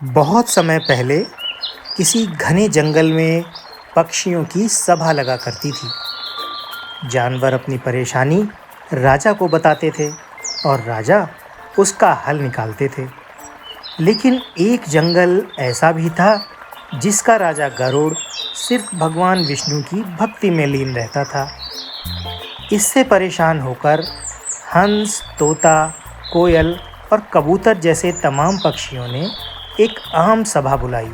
बहुत समय पहले किसी घने जंगल में पक्षियों की सभा लगा करती थी। जानवर अपनी परेशानी राजा को बताते थे और राजा उसका हल निकालते थे। लेकिन एक जंगल ऐसा भी था जिसका राजा गरुड़ सिर्फ भगवान विष्णु की भक्ति में लीन रहता था। इससे परेशान होकर हंस, तोता, कोयल और कबूतर जैसे तमाम पक्षियों ने एक आम सभा बुलाई।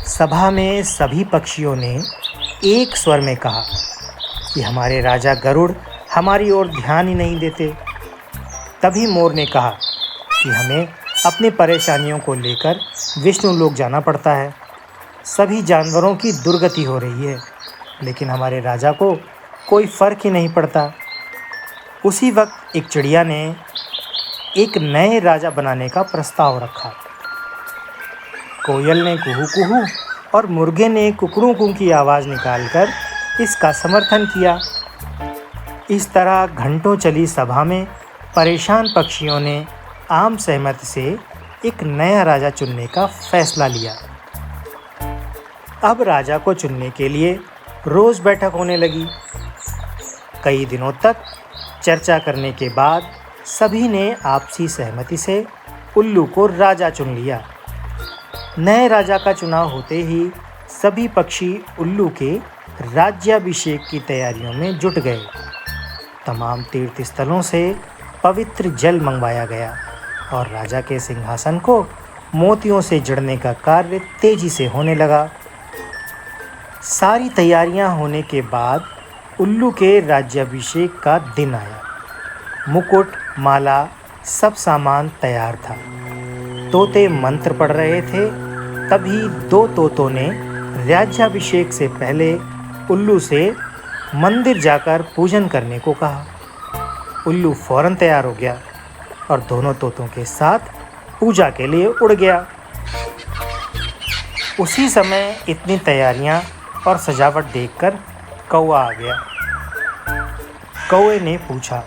सभा में सभी पक्षियों ने एक स्वर में कहा कि हमारे राजा गरुड़ हमारी ओर ध्यान ही नहीं देते। तभी मोर ने कहा कि हमें अपनी परेशानियों को लेकर विष्णु लोक जाना पड़ता है। सभी जानवरों की दुर्गति हो रही है, लेकिन हमारे राजा को कोई फर्क ही नहीं पड़ता। उसी वक्त एक चिड़िया ने एक नए राजा बनाने का प्रस्ताव रखा। कोयल ने कुहू कुहू और मुर्गे ने कुकड़ू कू की आवाज़ निकालकर इसका समर्थन किया। इस तरह घंटों चली सभा में परेशान पक्षियों ने आम सहमति से एक नया राजा चुनने का फैसला लिया। अब राजा को चुनने के लिए रोज़ बैठक होने लगी। कई दिनों तक चर्चा करने के बाद सभी ने आपसी सहमति से उल्लू को राजा चुन लिया। नए राजा का चुनाव होते ही सभी पक्षी उल्लू के राज्याभिषेक की तैयारियों में जुट गए। तमाम तीर्थ स्थलों से पवित्र जल मंगवाया गया और राजा के सिंहासन को मोतियों से जड़ने का कार्य तेजी से होने लगा। सारी तैयारियां होने के बाद उल्लू के राज्याभिषेक का दिन आया। मुकुट, माला, सब सामान तैयार था। तोते मंत्र पढ़ रहे थे। तभी दो तोतों ने राज्याभिषेक से पहले उल्लू से मंदिर जाकर पूजन करने को कहा। उल्लू फौरन तैयार हो गया और दोनों तोतों के साथ पूजा के लिए उड़ गया। उसी समय इतनी तैयारियां और सजावट देखकर कौवा आ गया। कौवे ने पूछा,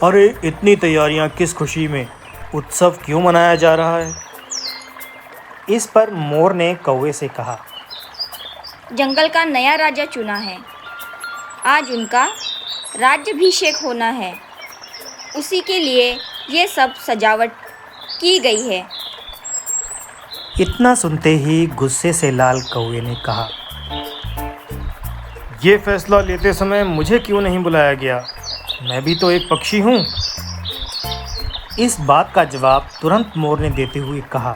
अरे इतनी तैयारियां किस खुशी में? उत्सव क्यों मनाया जा रहा है? इस पर मोर ने कौवे से कहा, जंगल का नया राजा चुना है। आज उनका राज्याभिषेक होना है। उसी के लिए ये सब सजावट की गई है। इतना सुनते ही गुस्से से लाल कौवे ने कहा, ये फैसला लेते समय मुझे क्यों नहीं बुलाया गया? मैं भी तो एक पक्षी हूँ। इस बात का जवाब तुरंत मोर ने देते हुए कहा,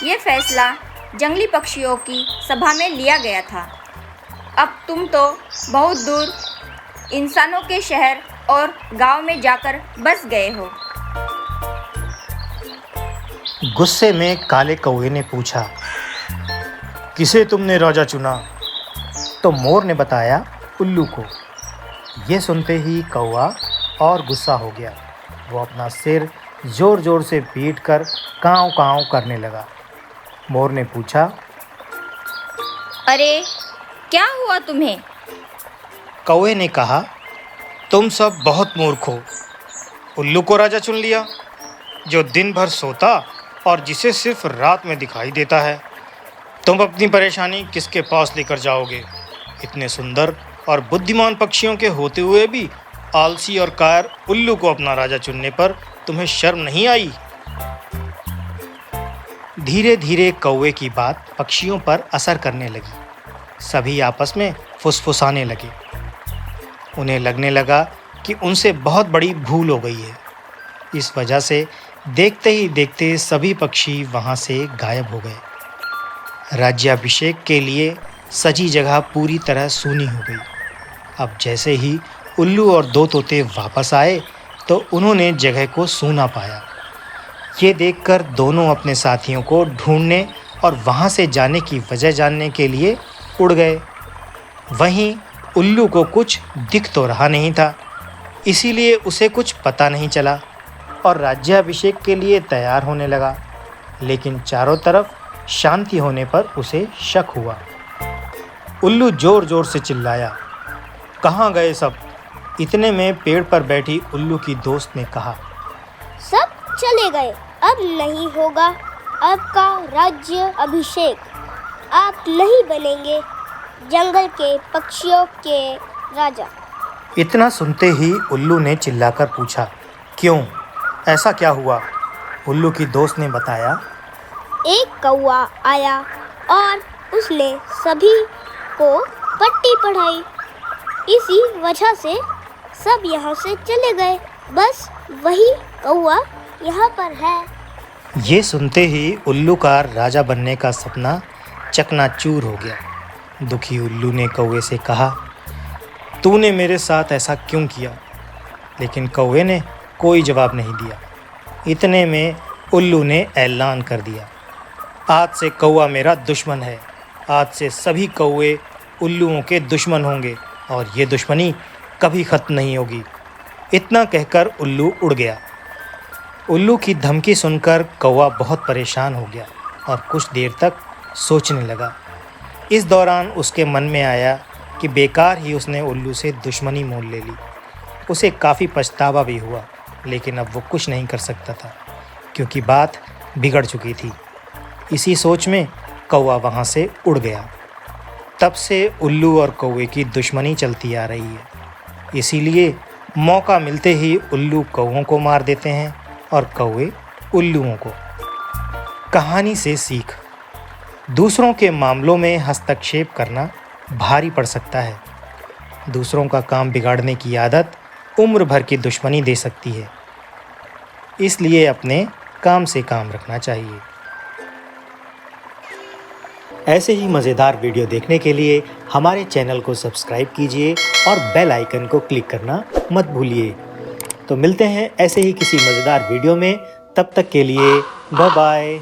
ये फैसला जंगली पक्षियों की सभा में लिया गया था। अब तुम तो बहुत दूर इंसानों के शहर और गांव में जाकर बस गए हो। गुस्से में काले कौवे ने पूछा, किसे तुमने राजा चुना? तो मोर ने बताया, उल्लू को। ये सुनते ही कौवा और गुस्सा हो गया। वो अपना सिर जोर जोर से पीट कर काँव काँव करने लगा। मोर ने पूछा, अरे क्या हुआ तुम्हें? कौवे ने कहा, तुम सब बहुत मूर्ख हो। उल्लू को राजा चुन लिया, जो दिन भर सोता और जिसे सिर्फ रात में दिखाई देता है। तुम अपनी परेशानी किसके पास लेकर जाओगे? इतने सुंदर और बुद्धिमान पक्षियों के होते हुए भी आलसी और कायर उल्लू को अपना राजा चुनने पर तुम्हें शर्म नहीं आई? धीरे धीरे कौवे की बात पक्षियों पर असर करने लगी। सभी आपस में फुसफुसाने लगे। उन्हें लगने लगा कि उनसे बहुत बड़ी भूल हो गई है। इस वजह से देखते ही देखते सभी पक्षी वहाँ से गायब हो गए। राज्याभिषेक के लिए सजी जगह पूरी तरह सूनी हो गई। अब जैसे ही उल्लू और दो तोते वापस आए तो उन्होंने जगह को सूना पाया। ये देखकर दोनों अपने साथियों को ढूंढने और वहाँ से जाने की वजह जानने के लिए उड़ गए। वहीं उल्लू को कुछ दिख तो रहा नहीं था, इसीलिए उसे कुछ पता नहीं चला और राज्याभिषेक के लिए तैयार होने लगा। लेकिन चारों तरफ शांति होने पर उसे शक हुआ। उल्लू जोर जोर से चिल्लाया, कहाँ गए सब? इतने में पेड़ पर बैठी उल्लू की दोस्त ने कहा, सब चले गए। अब नहीं होगा आपका राज्य अभिषेक। आप नहीं बनेंगे जंगल के पक्षियों के राजा। इतना सुनते ही उल्लू ने चिल्लाकर पूछा, क्यों, ऐसा क्या हुआ? उल्लू की दोस्त ने बताया, एक कौवा आया और उसने सभी को पट्टी पढ़ाई। इसी वजह से सब यहाँ से चले गए। बस वही कौवा यहाँ पर है। ये सुनते ही उल्लू का राजा बनने का सपना चकनाचूर हो गया। दुखी उल्लू ने कौवे से कहा, तूने मेरे साथ ऐसा क्यों किया? लेकिन कौवे ने कोई जवाब नहीं दिया। इतने में उल्लू ने ऐलान कर दिया, आज से कौवा मेरा दुश्मन है। आज से सभी कौवे उल्लुओं के दुश्मन होंगे और ये दुश्मनी कभी ख़त्म नहीं होगी। इतना कहकर उल्लू उड़ गया। उल्लू की धमकी सुनकर कौवा बहुत परेशान हो गया और कुछ देर तक सोचने लगा। इस दौरान उसके मन में आया कि बेकार ही उसने उल्लू से दुश्मनी मोल ले ली। उसे काफ़ी पछतावा भी हुआ, लेकिन अब वो कुछ नहीं कर सकता था क्योंकि बात बिगड़ चुकी थी। इसी सोच में कौवा वहाँ से उड़ गया। तब से उल्लू और कौवे की दुश्मनी चलती आ रही है। इसीलिए मौका मिलते ही उल्लू कौवों को मार देते हैं और कौवे उल्लुओं को। कहानी से सीख, दूसरों के मामलों में हस्तक्षेप करना भारी पड़ सकता है। दूसरों का काम बिगाड़ने की आदत उम्र भर की दुश्मनी दे सकती है। इसलिए अपने काम से काम रखना चाहिए। ऐसे ही मज़ेदार वीडियो देखने के लिए हमारे चैनल को सब्सक्राइब कीजिए और बेल आइकन को क्लिक करना मत भूलिए। तो मिलते हैं ऐसे ही किसी मज़ेदार वीडियो में। तब तक के लिए बाय बाय।